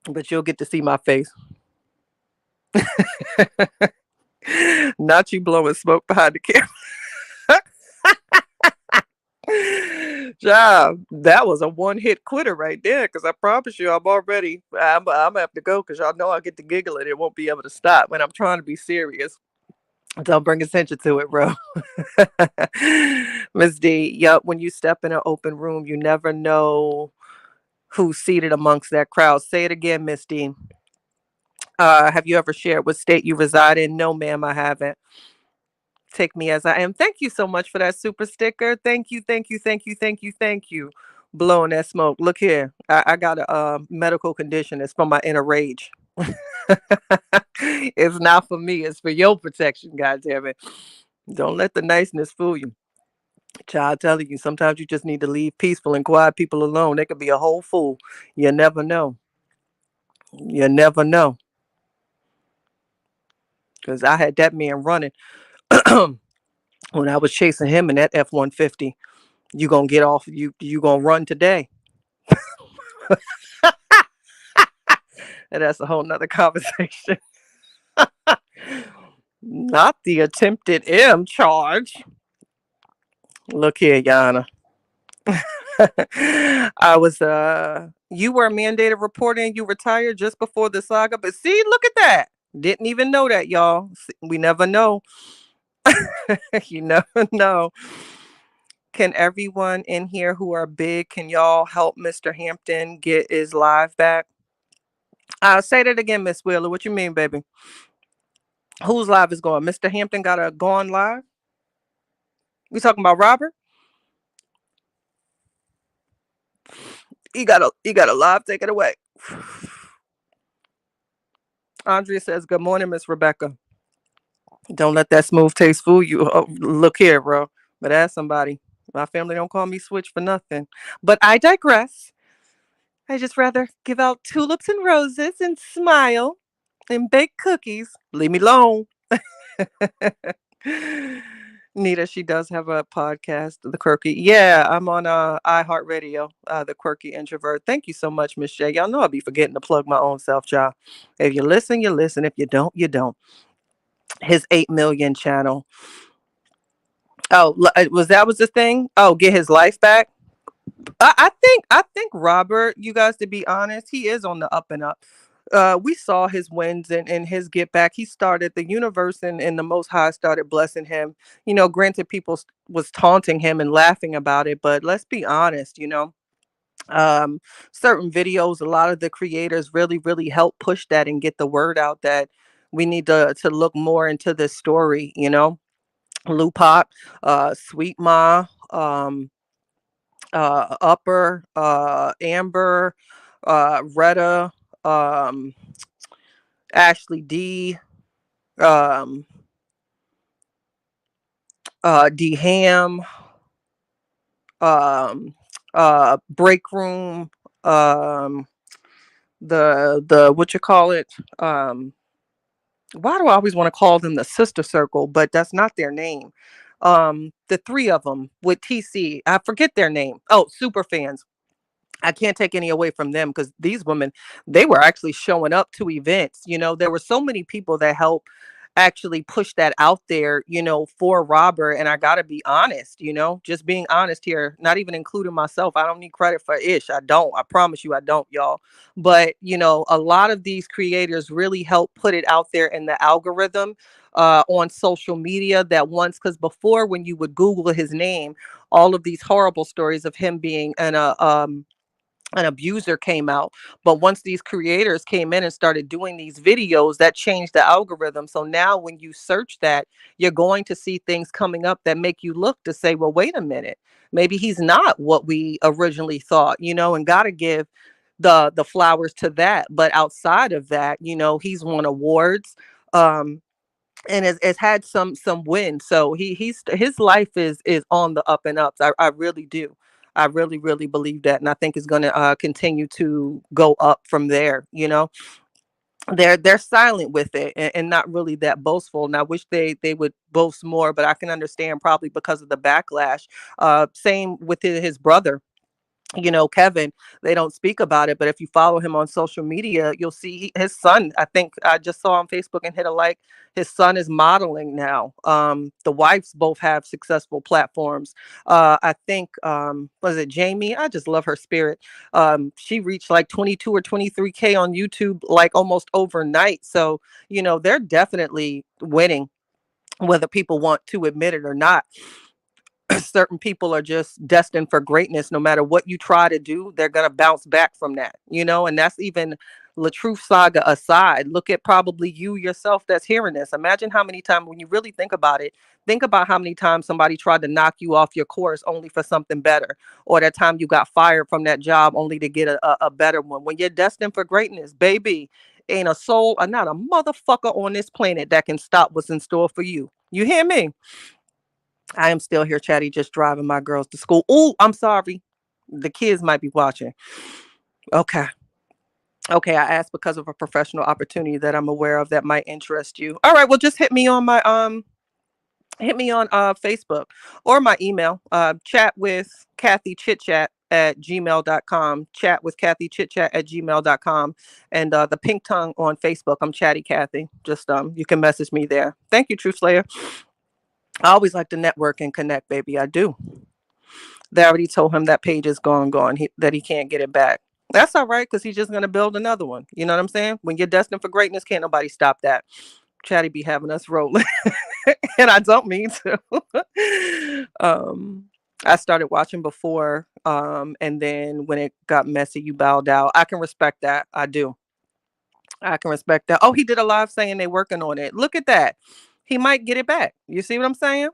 but you'll get to see my face. Not you blowing smoke behind the camera. Job, that was a one-hit quitter right there. Because I promise you, I'm gonna have to go because y'all know I get to giggle and it won't be able to stop when I'm trying to be serious. Don't bring attention to it, bro. Miss D, yep. When you step in an open room, you never know who's seated amongst that crowd. Say it again, Miss D. Have you ever shared what state you reside in? No, ma'am, I haven't. Take me as I am. Thank you so much for that super sticker. Thank you, thank you, thank you, thank you, thank you. Blowing that smoke. Look here. I got a medical condition. It's from my inner rage. It's not for me. It's for your protection, God damn it. Don't let the niceness fool you. Child telling you, sometimes you just need to leave peaceful and quiet people alone. They could be a whole fool. You never know. You never know. Because I had that man running when I was chasing him in that F-150. You gonna get off. You gonna run today. And that's a whole nother conversation. Not the attempted M charge. Look here, Yana. I was you were mandated reporting. You retired just before the saga. But see, look at that. Didn't even know that, y'all. We never know. You never know. Can everyone in here who are big, can y'all help Mr. Hampton get his live back? Say that again, Miss Wheeler. What you mean, baby? Whose live is going? Mr. Hampton got a gone live? We talking about Robert? He got a live. Take it away. Andrea says, "Good morning, Miss Rebecca. Don't let that smooth taste fool you. Oh, look here, bro. But as somebody, my family don't call me Switch for nothing. But I digress. I just rather give out tulips and roses and smile and bake cookies. Leave me alone." Nita, she does have a podcast, The Quirky. Yeah, I'm on iHeartRadio, The Quirky Introvert. Thank you so much, Miss J. Y'all know I'll be forgetting to plug my own self, y'all. If you listen, you listen. If you don't, you don't. His 8 million channel. Oh, was the thing? Oh, get his life back. I think Robert, you guys, to be honest, he is on the up and up. We saw his wins and his get back. He started the universe and the Most High started blessing him. Granted, people was taunting him and laughing about it, but let's be honest. Um, certain videos, a lot of the creators really help push that and get the word out that we need to look more into this story. Lupac, Sweet Ma, Upper, Amber, Retta, um, Ashley D, um, D Ham, um, Break Room, um, the what you call it? Um, why do I always want to call them the Sister Circle? But that's not their name. The three of them with TC, I forget their name. Oh, super fans. I can't take any away from them because these women, they were actually showing up to events. There were so many people that helped actually push that out there, for Robert. And I got to be honest, just being honest here, not even including myself. I don't need credit for Ish. I don't. I promise you, I don't, y'all. But, a lot of these creators really help put it out there in the algorithm on social media that once, because before when you would Google his name, all of these horrible stories of him being an abuser came out. But once these creators came in and started doing these videos, that changed the algorithm. So now when you search that, you're going to see things coming up that make you look to say, well, wait a minute, maybe he's not what we originally thought, and got to give the flowers to that. But outside of that, he's won awards. And has had some wins. So his life is on the up and ups. I really do. I really believe that, and I think it's going to continue to go up from there. They're silent with it and not really that boastful. And I wish they would boast more, but I can understand probably because of the backlash. Same with his brother, Kevin. They don't speak about it, but if you follow him on social media, you'll see his son. I think I just saw on Facebook and hit a like. His son is modeling now. The wives both have successful platforms. I think was it Jamie? I just love her spirit. She reached like 22 or 23K on YouTube like almost overnight. So they're definitely winning, whether people want to admit it or not. Certain people are just destined for greatness. No matter what you try to do, they're going to bounce back from that, and that's even the truth saga aside. Look at probably you yourself that's hearing this. Imagine how many times, when you really think about it, think about how many times somebody tried to knock you off your course only for something better, or that time you got fired from that job only to get a better one. When you're destined for greatness, baby, ain't a soul or not a motherfucker on this planet that can stop what's in store for you. You hear me? I am still here, Chatty, just driving my girls to school. Oh, I'm sorry. The kids might be watching. Okay. Okay, I asked because of a professional opportunity that I'm aware of that might interest you. All right, well, just hit me on Facebook or my email, chat with Kathy Chitchat at gmail.com, chat with Kathy Chitchat at gmail.com, and the pink tongue on Facebook. I'm Chatty Kathy. Just you can message me there. Thank you, Truth Slayer. I always like to network and connect, baby. I do. They already told him that page is gone, that he can't get it back. That's all right, because he's just going to build another one. You know what I'm saying? When you're destined for greatness, can't nobody stop that. Chatty be having us rolling. And I don't mean to. I started watching before, and then when it got messy, you bowed out. I can respect that. I do. I can respect that. Oh, he did a live saying they working on it. Look at that. He might get it back. You see what I'm saying?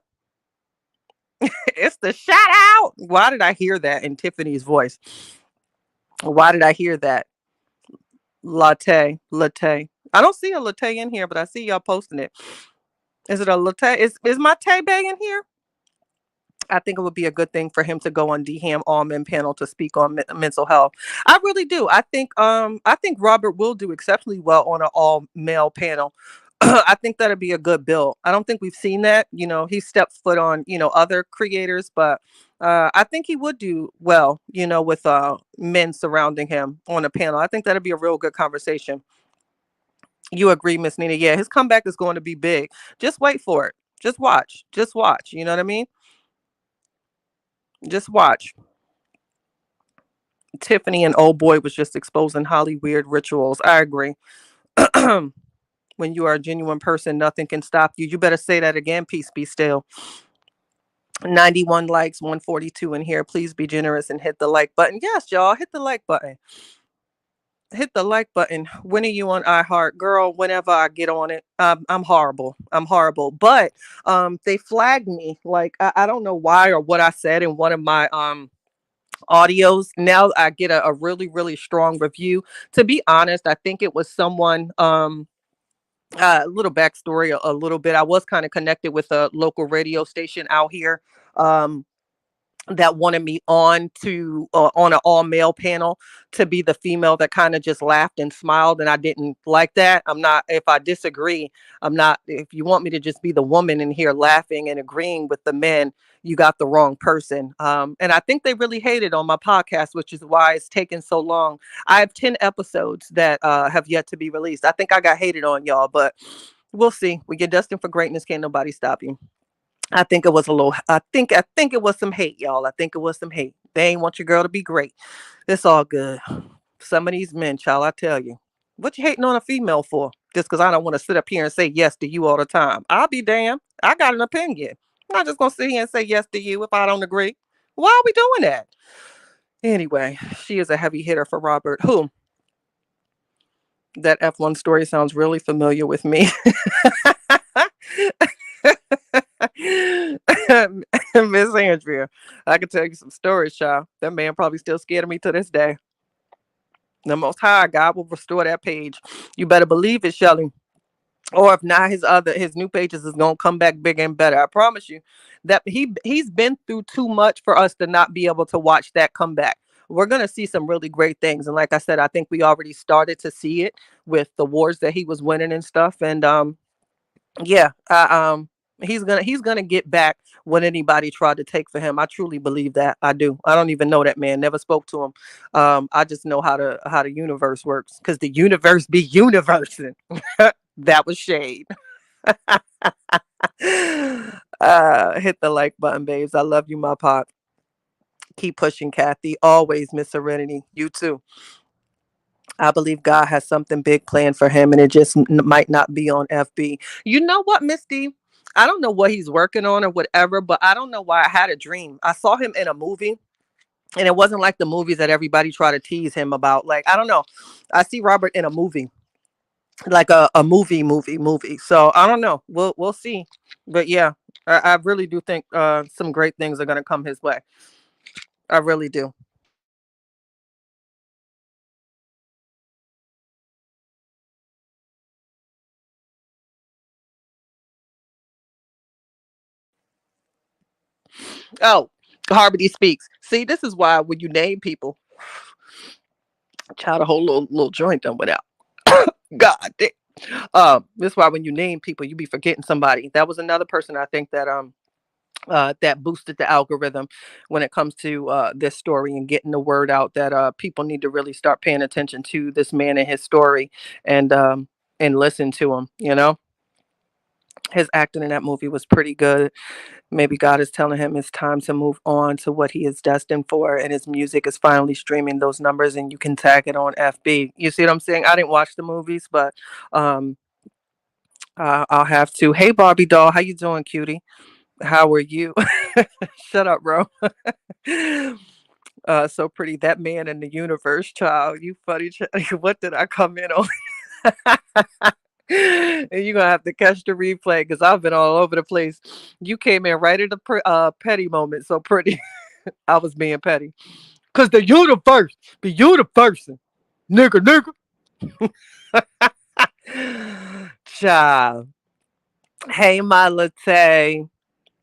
It's the shout out. Why did I hear that in Tiffany's voice? Why did I hear that? Latte. I don't see a latte in here, but I see y'all posting it. Is it a latte? Is my Tay Bay in here? I think it would be a good thing for him to go on DHAM Allman panel to speak on mental health. I really do. I think Robert will do exceptionally well on an all male panel. I think that'd be a good bill. I don't think we've seen that. He stepped foot on, other creators, but I think he would do well, with men surrounding him on a panel. I think that'd be a real good conversation. You agree, Miss Nina? Yeah, his comeback is going to be big. Just wait for it. Just watch. Just watch. You know what I mean? Just watch. Tiffany and old boy was just exposing Holly weird rituals. I agree. When you are a genuine person, nothing can stop you. You better say that again. Peace be still. 91 likes, 142 in here. Please be generous and hit the like button. Yes, y'all, hit the like button. Hit the like button. When are you on iHeart? Girl, whenever I get on it, I'm horrible. I'm horrible. But they flagged me. Like, I don't know why or what I said in one of my audios. Now I get a really, really strong review. To be honest, I think it was someone a little backstory, a little bit. I was kind of connected with a local radio station out here. Um, that wanted me on an all male panel to be the female that kind of just laughed and smiled, and I didn't like that. I'm not, if I disagree, I'm not. If you want me to just be the woman in here laughing and agreeing with the men, you got the wrong person. And I think they really hated on my podcast, which is why it's taken so long. I have 10 episodes that have yet to be released. I think I got hated on, y'all, but we'll see. We get destined for greatness, can't nobody stop you. I think it was a little. I think it was some hate, y'all. I think it was some hate. They ain't want your girl to be great. It's all good. Some of these men, child, I tell you, what you hating on a female for? Just because I don't want to sit up here and say yes to you all the time. I'll be damned. I got an opinion. I'm not just gonna sit here and say yes to you if I don't agree. Why are we doing that? Anyway, she is a heavy hitter for Robert. Who? That F1 story sounds really familiar with me. Miss Andrea, I can tell you some stories, child. That man probably still scared of me to this day. The Most High God will restore that page. You better believe it, Shelly. Or if not, his new pages is gonna come back bigger and better. I promise you that he's been through too much for us to not be able to watch that come back. We're gonna see some really great things, and like I said, I think we already started to see it with the wars that he was winning and stuff. And yeah, he's gonna get back what anybody tried to take for him. I truly believe that. I do. I don't even know that man. Never spoke to him. I just know how the universe works because the universe be universing. That was shade. Hit the like button, babes. I love you, my pop. Keep pushing, Kathy. Always, Miss Serenity. You too. I believe God has something big planned for him, and it just might not be on FB. You know what, Misty? I don't know what he's working on or whatever, but I don't know why I had a dream. I saw him in a movie, and it wasn't like the movies that everybody try to tease him about. Like, I don't know. I see Robert in a movie, like a movie. So I don't know. We'll see. But yeah, I really do think some great things are gonna come his way. I really do. Oh, Harmony speaks. See, this is why when you name people, child, a whole little joint done went out. God damn. This is why when you name people, you be forgetting somebody. That was another person I think that boosted the algorithm when it comes to this story and getting the word out that people need to really start paying attention to this man and his story and listen to him. You know, his acting in that movie was pretty good. Maybe God is telling him it's time to move on to what he is destined for, and his music is finally streaming those numbers, and you can tag it on FB. You see what I'm saying? I didn't watch the movies, but um, I'll have to. Hey, Barbie doll, how you doing, cutie? How are you? Shut up, bro. So pretty. That man in the universe, child. You funny. What did I come in on? And you're gonna have to catch the replay because I've been all over the place. You came in right at the petty moment, so pretty. I was being petty. Cause the universe be universing. Nigga. Child. Hey my latte.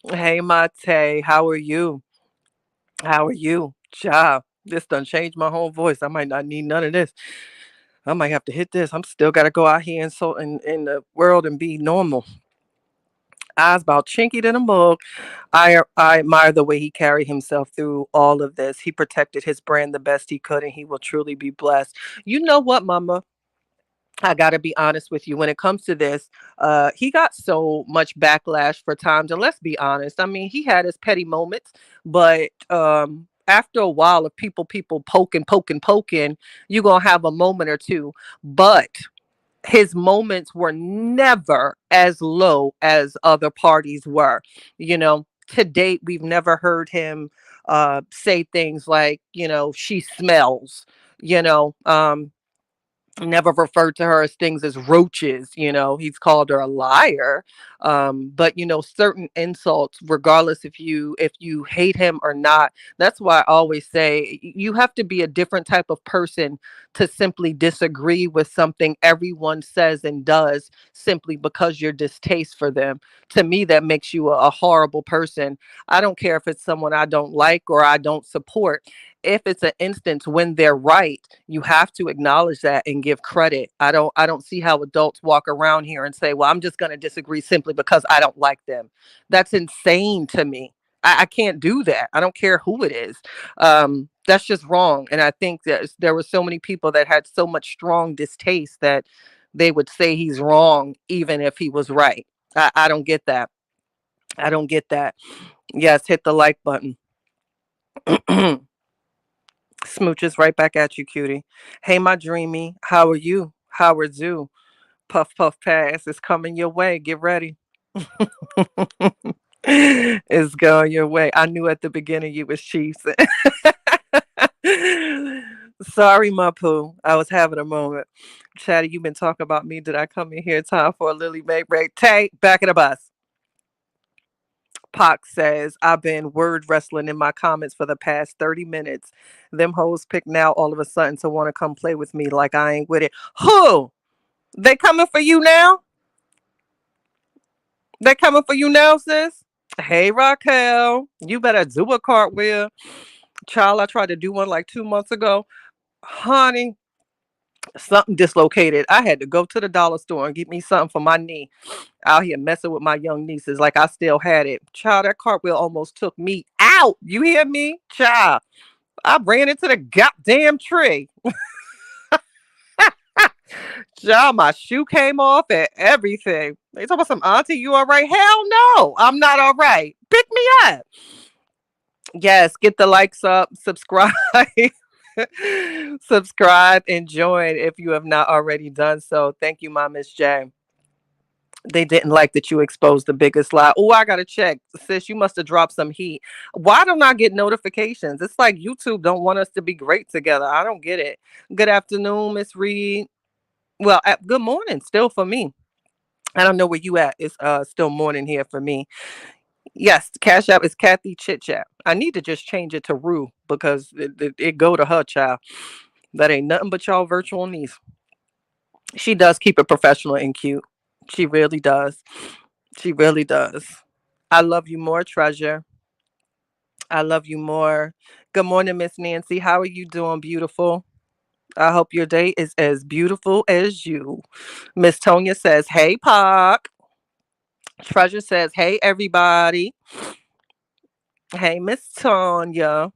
Hey Mate. How are you? How are you? Child. This done changed my whole voice. I might not need none of this. I might have to hit this. I'm still gotta go out here and so in the world and be normal. Eyes about chinky than a mug. I admire the way he carried himself through all of this. He protected his brand the best he could, and he will truly be blessed. You know what, Mama? I got to be honest with you. When it comes to this, he got so much backlash for times. And let's be honest. I mean, he had his petty moments, but after a while of people poking, you're going to have a moment or two. But his moments were never as low as other parties were. To date, we've never heard him say things like, she smells, you know. Never referred to her as things as roaches. He's called her a liar. But certain insults, regardless if you hate him or not. That's why I always say you have to be a different type of person to simply disagree with something everyone says and does simply because you're distaste for them. To me, that makes you a horrible person. I don't care if it's someone I don't like or I don't support. If it's an instance when they're right, you have to acknowledge that and give credit. I don't see how adults walk around here and say, well, I'm just going to disagree simply because I don't like them. That's insane to me. I can't do that. I don't care who it is. That's just wrong. And I think that there were so many people that had so much strong distaste that they would say he's wrong even if he was right. I don't get that. I don't get that. Yes, hit the like button. Smooches right back at you, cutie. Hey, my dreamy. How are you? Howard Zoo. Puff Puff Pass is coming your way. Get ready. It's going your way. I knew at the beginning you was Chiefs. Sorry, my poo. I was having a moment. Chatty, you been talking about me. Did I come in here time for a Lily Mae break? Tay, back of the bus. Pac says, I've been word wrestling in my comments for the past 30 minutes. Them hoes pick now all of a sudden to want to come play with me like I ain't with it. Who? They coming for you now? They coming for you now, sis? Hey, Raquel. You better do a cartwheel. Child, I tried to do one like 2 months ago. Honey, something dislocated. I had to go to the dollar store and get me something for my knee. Out here messing with my young nieces like I still had it. Child, that cartwheel almost took me out. You hear me? Child, I ran into the goddamn tree. Child, my shoe came off and everything. They talk about some auntie, you all right? Hell no, I'm not all right. Pick me up. Yes, get the likes up, subscribe. Subscribe and join if you have not already done so. Thank you, my Miss J. They didn't like that you exposed the biggest lie. Oh, I gotta check. Sis, you must have dropped some heat. Why don't I get notifications? It's like YouTube don't want us to be great together. I don't get it. Good afternoon, Miss Reed. Well, good morning still for me. I don't know where you at. It's still morning here for me. Yes, Cash App is Kathy Chit Chat. I need to just change it to Rue because it go to her child. That ain't nothing but y'all virtual niece. She does keep it professional and cute. She really does. She really does. I love you more, treasure. I love you more. Good morning, Miss Nancy. How are you doing, beautiful? I hope your day is as beautiful as you. Miss Tonya says, hey, Pac. Treasure says, hey, everybody. Hey, Miss Tonya.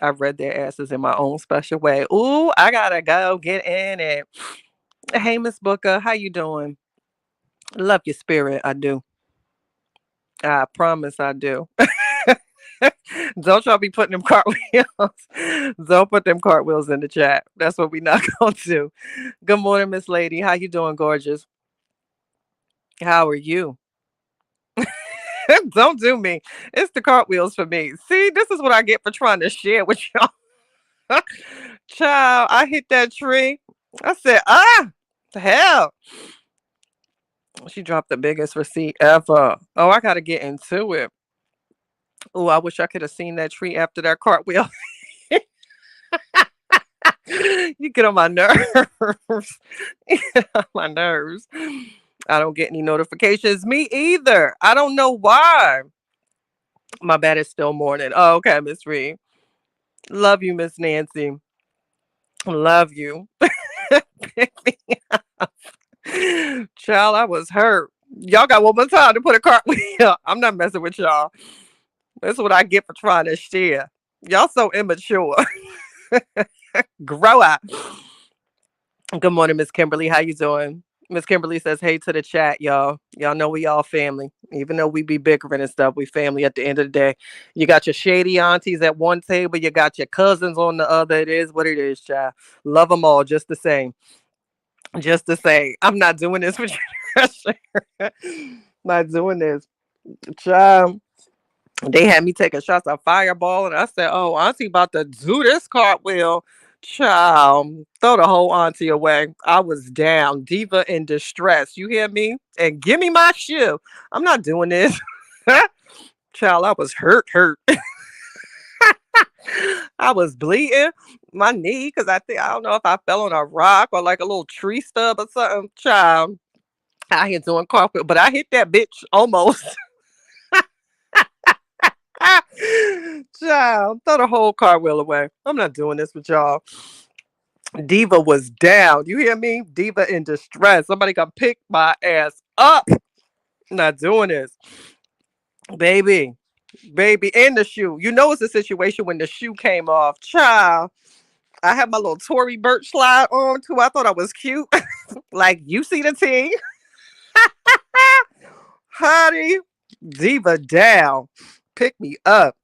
I read their asses in my own special way. Ooh, I gotta go get in it. Hey, Miss Booker, how you doing? Love your spirit. I do. I promise I do. Don't y'all be putting them cartwheels. Don't put them cartwheels in the chat. That's what we not gonna do. Good morning, Miss Lady. How you doing, gorgeous? How are you? Don't do me. It's the cartwheels for me. See, this is what I get for trying to share with y'all. Child, I hit that tree. I said, the hell. She dropped the biggest receipt ever. Oh, I gotta get into it. Oh, I wish I could have seen that tree after that cartwheel. You get on my nerves. You get on my nerves. I don't get any notifications. Me either. I don't know why. My bad is still morning. Oh, okay, Miss Reed. Love you, Miss Nancy. Love you. Pick me up. Child, I was hurt. Y'all got one more time to put a cartwheel. I'm not messing with y'all. That's what I get for trying to share. Y'all so immature. Grow up. Good morning, Miss Kimberly. How you doing? Miss Kimberly says, "Hey to the chat, y'all. Y'all know we all family. Even though we be bickering and stuff, we family at the end of the day. You got your shady aunties at one table, you got your cousins on the other. It is what it is, child. Love them all just the same. Just the same. I'm not doing this with you. Not doing this, child. They had me taking shots of fireball, and I said, "Oh, auntie about to do this cartwheel." Child, throw the whole auntie away. I was down, diva in distress. You hear me? And give me my shoe. I'm not doing this. Child, I was hurt. I was bleeding my knee because I don't know if I fell on a rock or like a little tree stub or something. Child, I here doing cartwheel, but I hit that bitch almost. Child, throw the whole cartwheel away. I'm not doing this with y'all. Diva was down. You hear me? Diva in distress. Somebody come pick my ass up. Not doing this. Baby. Baby. In the shoe. You know it's a situation when the shoe came off. Child. I had my little Tory Burch slide on too. I thought I was cute. Like you see the T. Honey. Diva down. Pick me up.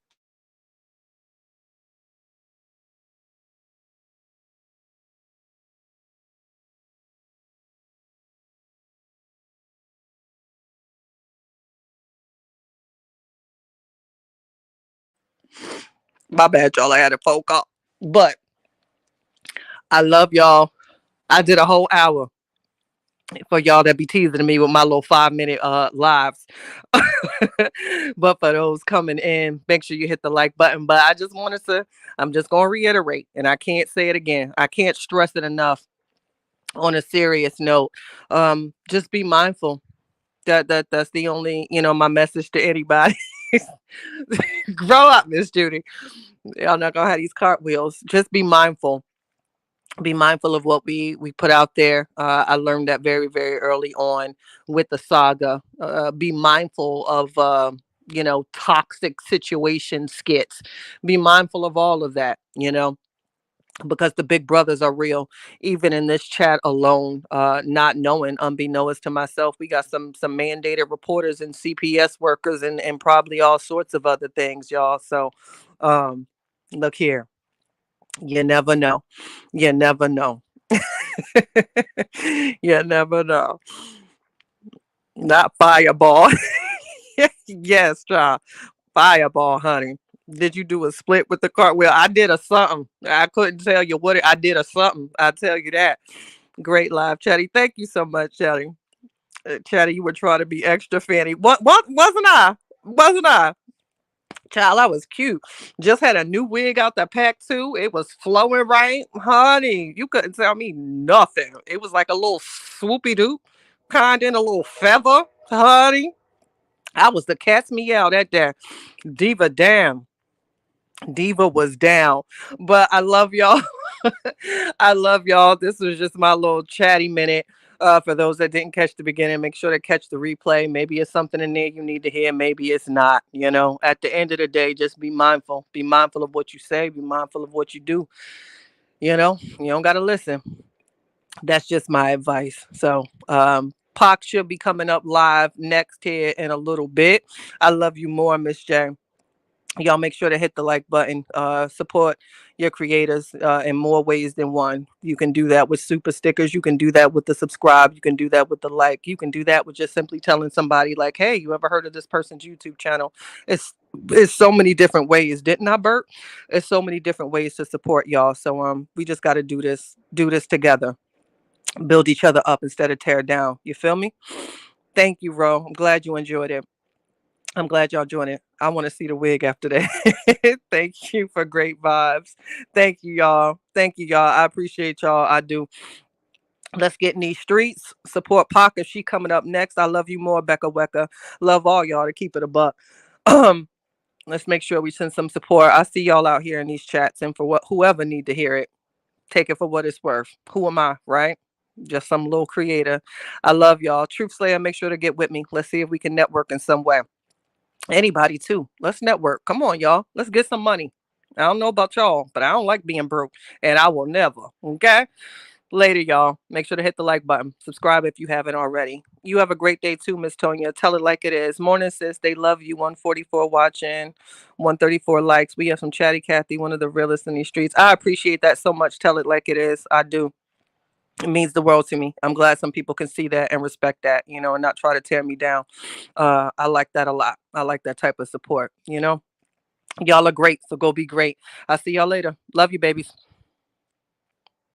My bad, y'all. I had to folk up. But I love y'all. I did a whole hour for y'all that be teasing me with my little 5 minute lives. But for those coming in, make sure you hit the like button. But I just wanted to, I'm just gonna reiterate, and I can't say it again. I can't stress it enough. On a serious note, just be mindful. That's the only, my message to anybody. Grow up, Miss Judy. Y'all not gonna have these cartwheels. Just be mindful of what we put out there. I learned that very very early on with the saga. Be mindful of toxic situation skits. Be mindful of all of that. Because the big brothers are real. Even in this chat alone, not knowing, unbeknownst to myself, we got some mandated reporters and CPS workers and probably all sorts of other things, y'all. So, um, look here, you never know. You never know. You never know. Not fireball. Yes, child. Fireball, honey. Did you do a split with the cartwheel? I did a something. I couldn't tell you what I did a something. I tell you that. Great live, Chatty. Thank you so much, Chatty. Chatty, you were trying to be extra fanny. What wasn't I? Wasn't I? Child, I was cute. Just had a new wig out the pack too. It was flowing right. Honey, you couldn't tell me nothing. It was like a little swoopy doo, kind in a little feather. Honey, I was the cat's meow that day. Diva damn. Diva was down. But I love y'all. I love y'all. This was just my little chatty minute. For those that didn't catch the beginning, make sure to catch the replay. Maybe it's something in there you need to hear. Maybe it's not. At the end of the day, just be mindful. Be mindful of what you say. Be mindful of what you do. You don't got to listen. That's just my advice. So, Pac should be coming up live next here in a little bit. I love you more, Miss J. Y'all make sure to hit the like button. Support your creators in more ways than one. You can do that with super stickers. You can do that with the subscribe. You can do that with the like. You can do that with just simply telling somebody like, "Hey, you ever heard of this person's YouTube channel?" It's it's so many different ways, didn't I, Bert? It's so many different ways to support y'all. So we just got to do this together, build each other up instead of tear down. You feel me? Thank you, Ro. I'm glad you enjoyed it. I'm glad y'all joined it. I want to see the wig after that. Thank you for great vibes. Thank you, y'all. Thank you, y'all. I appreciate y'all. I do. Let's get in these streets. Support Pac if she coming up next. I love you more, Becca Wecca. Love all y'all to keep it a buck. Um, let's make sure we send some support. I see y'all out here in these chats, and for what whoever need to hear it, take it for what it's worth. Who am I, right? Just some little creator. I love y'all. Truth Slayer, make sure to get with me. Let's see if we can network in some way. Anybody too. Let's network. Come on, y'all. Let's get some money. I don't know about y'all, but I don't like being broke, and I will never. Okay. Later, y'all. Make sure to hit the like button. Subscribe if you haven't already. You have a great day too, Miss Tonya. Tell it like it is. Morning, sis. They love you. 144 watching, 134 likes. We have some chatty Cathy, one of the realest in these streets. I appreciate that so much. Tell it like it is. I do. It means the world to me. I'm glad some people can see that and respect that, and not try to tear me down. I like that a lot. I like that type of support. Y'all are great. So go be great. I'll see y'all later. Love you, babies.